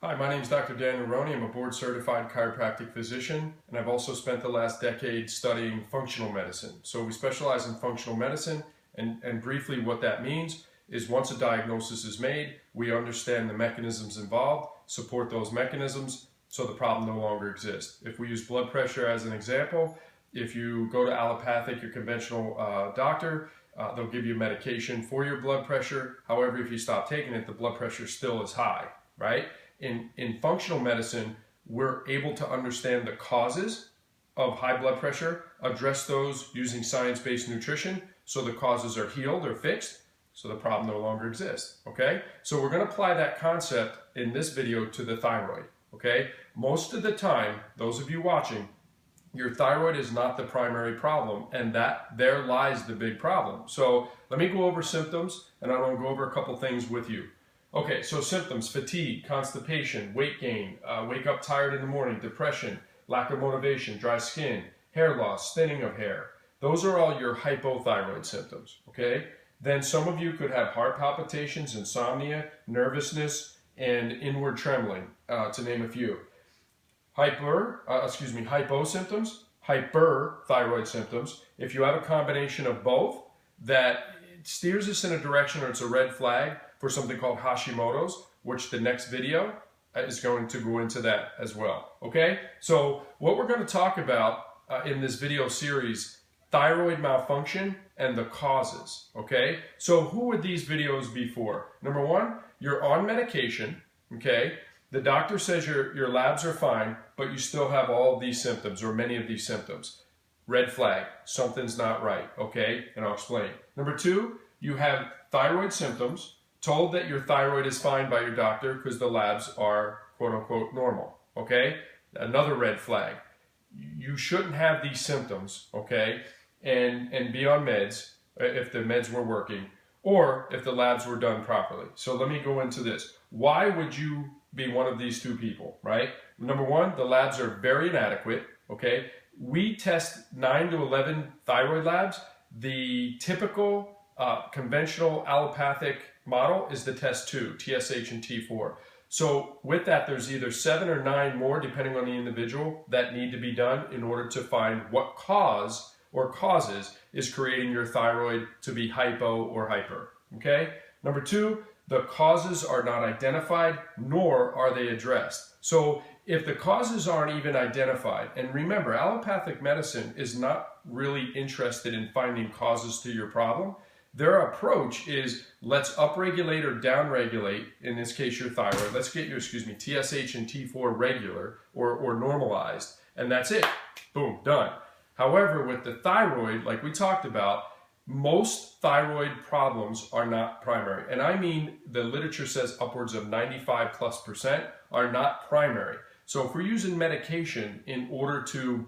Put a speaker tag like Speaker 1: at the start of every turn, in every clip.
Speaker 1: Hi, my name is Dr. Daniel Roney. I'm a board-certified chiropractic physician, and I've also spent the last decade studying functional medicine. So we specialize in functional medicine, and briefly what that means is once a diagnosis is made, we understand the mechanisms involved, support those mechanisms, so the problem no longer exists. If we use blood pressure as an example, if you go to allopathic or conventional doctor, they'll give you medication for your blood pressure. However, if you stop taking it, the blood pressure still is high, right? In functional medicine, we're able to understand the causes of high blood pressure, address those using science-based nutrition, so the causes are healed or fixed, so the problem no longer exists, okay? So we're gonna apply that concept in this video to the thyroid, okay? Most of the time, those of you watching, your thyroid is not the primary problem, and there lies the big problem. So let me go over symptoms, and I'm gonna go over a couple things with you. Okay, so symptoms: fatigue, constipation, weight gain, wake up tired in the morning, depression, lack of motivation, dry skin, hair loss, thinning of hair. Those are all your hypothyroid symptoms, okay? Then some of you could have heart palpitations, insomnia, nervousness, and inward trembling, to name a few. Hypo symptoms, hyperthyroid symptoms. If you have a combination of both, that steers us in a direction, or it's a red flag for something called Hashimoto's, which the next video is going to go into that as well, okay? So what we're going to talk about in this video series, thyroid malfunction and the causes, okay? So who would these videos be for? Number one, you're on medication, okay? The doctor says your labs are fine, but you still have all of these symptoms, or many of these symptoms. Red flag, something's not right, okay? And I'll explain. Number two, you have thyroid symptoms, told that your thyroid is fine by your doctor because the labs are quote-unquote normal, okay? Another red flag. You shouldn't have these symptoms, okay? And be on meds if the meds were working, or if the labs were done properly. So let me go into this. Why would you be one of these two people, right? Number one, the labs are very inadequate, okay? We test 9 to 11 thyroid labs. The typical conventional allopathic model is the test 2, TSH and T4. So with that, there's either 7 or 9 more, depending on the individual, that need to be done in order to find what cause or causes is creating your thyroid to be hypo or hyper, okay? Number two, the causes are not identified, nor are they addressed. So if the causes aren't even identified, and remember, allopathic medicine is not really interested in finding causes to your problem. Their approach is, let's upregulate or downregulate, in this case your thyroid. Let's get your, TSH and T4 regular or normalized, and that's it. Boom, done. However, with the thyroid, like we talked about, most thyroid problems are not primary. And I mean, the literature says upwards of 95+% are not primary. So if we're using medication in order to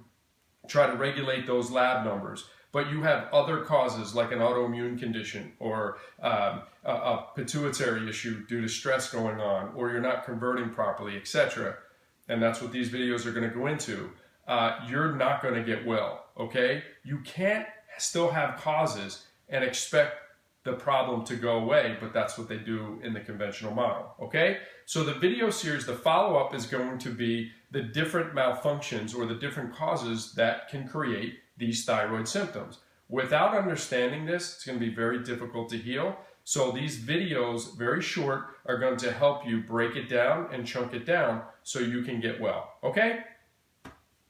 Speaker 1: try to regulate those lab numbers, but you have other causes like an autoimmune condition or a pituitary issue due to stress going on, or you're not converting properly, etc., and that's what these videos are going to go into, you're not going to get well, okay? You can't still have causes and expect the problem to go away, but that's what they do in the conventional model, okay? So the video series, the follow-up, is going to be the different malfunctions or the different causes that can create these thyroid symptoms. Without understanding this, it's going to be very difficult to heal. So these videos, very short, are going to help you break it down and chunk it down so you can get well, okay?